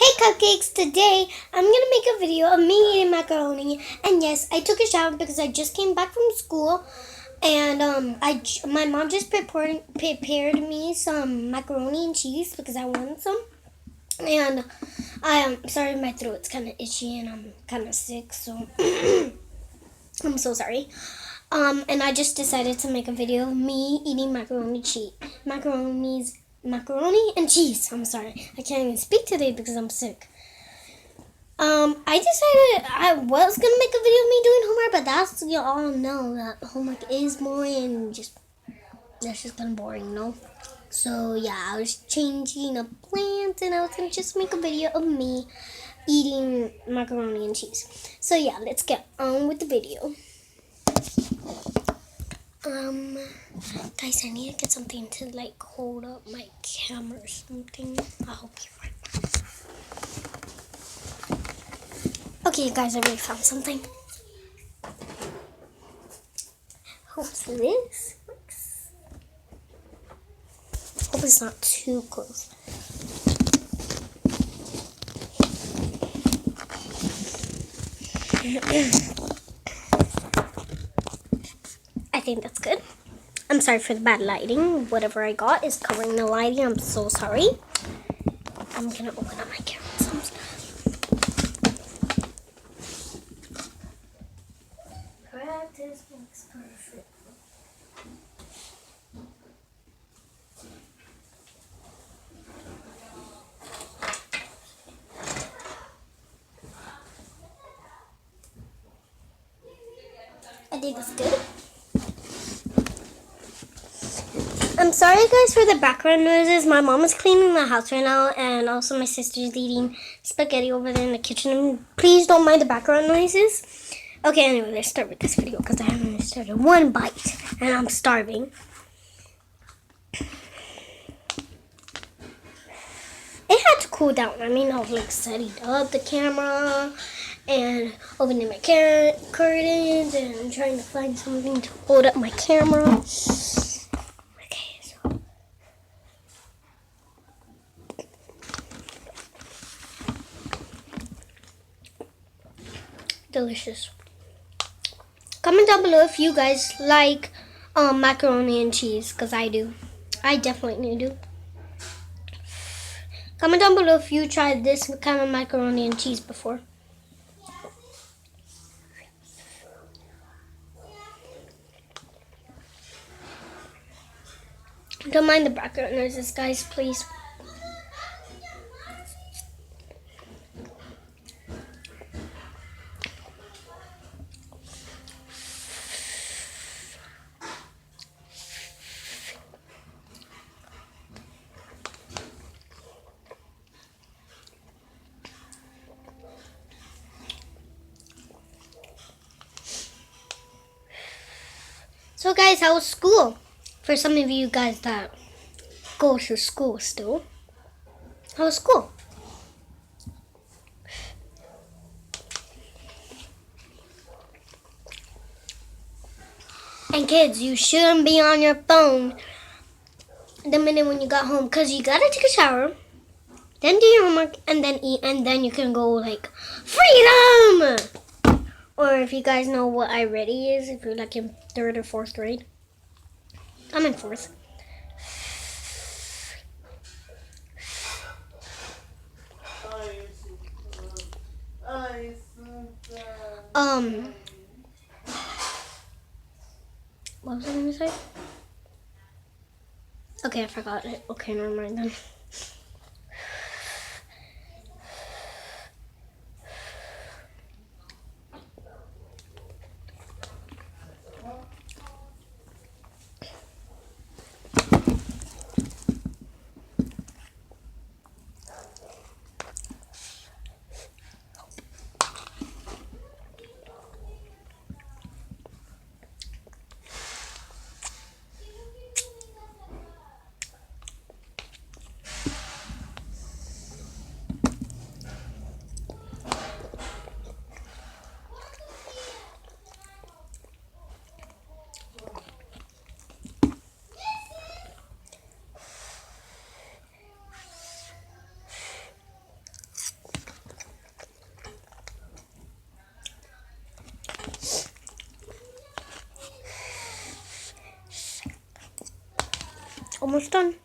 Hey cupcakes, today I'm gonna make a video of me eating macaroni. And yes, I took a shower because I just came back from school, and my mom just prepared me some macaroni and cheese because I wanted some. And I am sorry, my throat's kind of itchy and I'm kind of sick, so I'm so sorry. And I just decided to make a video of me eating macaroni and cheese. I'm sorry, I can't even speak today because I'm sick. I decided I was gonna make a video of me doing homework, but that's you all know that homework is boring and that's just kind of boring, no? So yeah, I was changing up plans and I was gonna just make a video of me eating macaroni and cheese. So yeah, let's get on with the video. Guys, I need to get something to like hold up my camera or something. I'll be right back. Okay, guys, I already found something. Hope this works. Hope it's not too close. I think that's good. I'm sorry for the bad lighting. Whatever I got is covering the lighting. I'm so sorry. I'm gonna open up my camera. Practice makes perfect. I think that's good. I'm sorry guys for the background noises. My mom is cleaning the house right now, and also my sister's eating spaghetti over there in the kitchen. Please don't mind the background noises. Okay, anyway, let's start with this video because I haven't started one bite and I'm starving. It had to cool down. I mean, I was like setting up the camera and opening my curtains and trying to find something to hold up my camera. Okay, so. Delicious. Comment down below if you guys like macaroni and cheese, because I do. I definitely do. Comment down below if you tried this kind of macaroni and cheese before. Don't mind the background noises, guys, please. So guys, how was school? For some of you guys that go to school still. How was school? And kids, you shouldn't be on your phone the minute when you got home, because you gotta take a shower, then do your homework, and then eat, and then you can go like, freedom! Or if you guys know what iReady is, if you're like in 3rd or 4th grade. I'm in 4th. What was I gonna say? Okay, I forgot it. Okay, never mind then. almost done.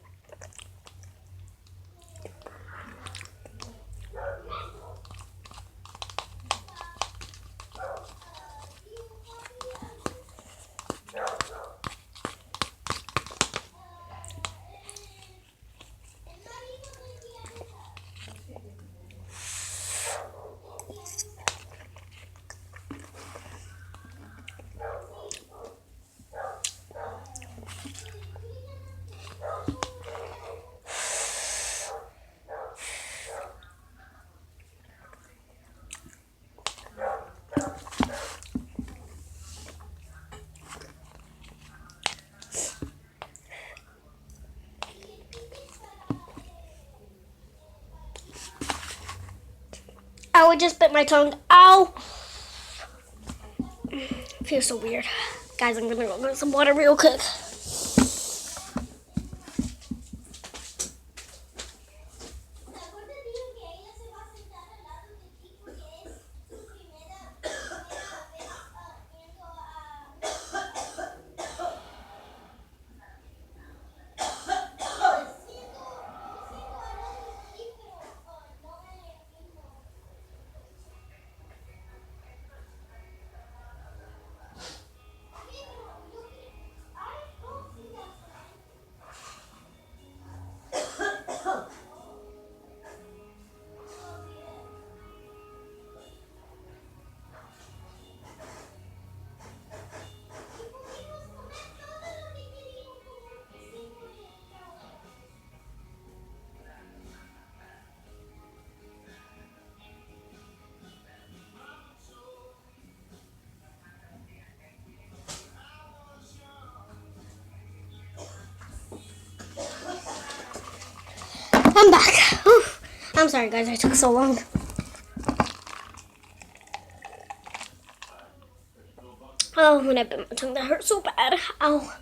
Ow, I just bit my tongue. Ow! Feels so weird. Guys, I'm gonna go get some water real quick. I'm back. Whew. I'm sorry, guys. I took so long. Oh, when I bit my tongue, that hurt so bad. Ow.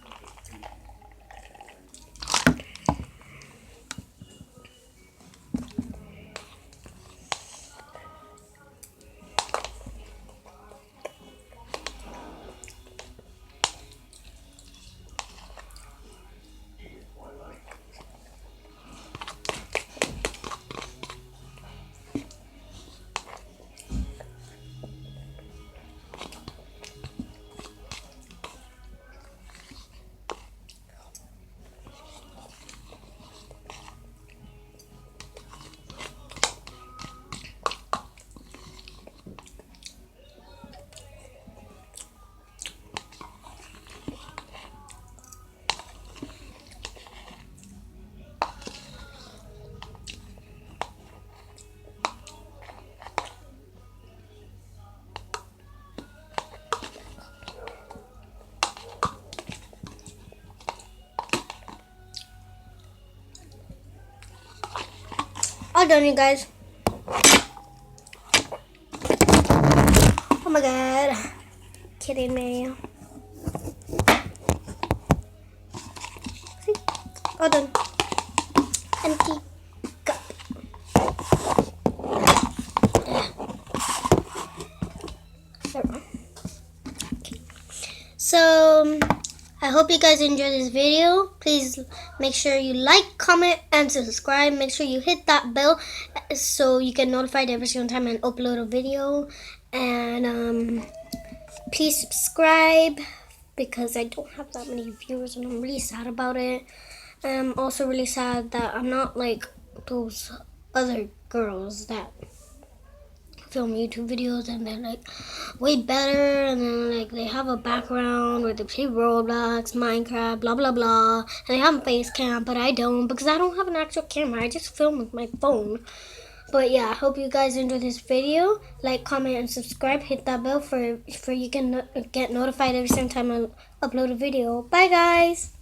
All done, you guys. Oh my god. Kidding me. See? All done. Empty cup. There we go. So, I hope you guys enjoyed this video. Please make sure you like, comment, and subscribe. Make sure you hit that bell so you get notified every single time I upload a video. And please subscribe because I don't have that many viewers and I'm really sad about it. And I'm also really sad that I'm not like those other girls that film YouTube videos and they're like way better, and then like they have a background where they play Roblox, Minecraft, blah blah blah, and they have a face cam, but I don't because I don't have an actual camera. I just film with my phone. But yeah, I hope you guys enjoyed this video. Like, comment, and subscribe. Hit that bell for you can get notified every single time I upload a video. Bye guys.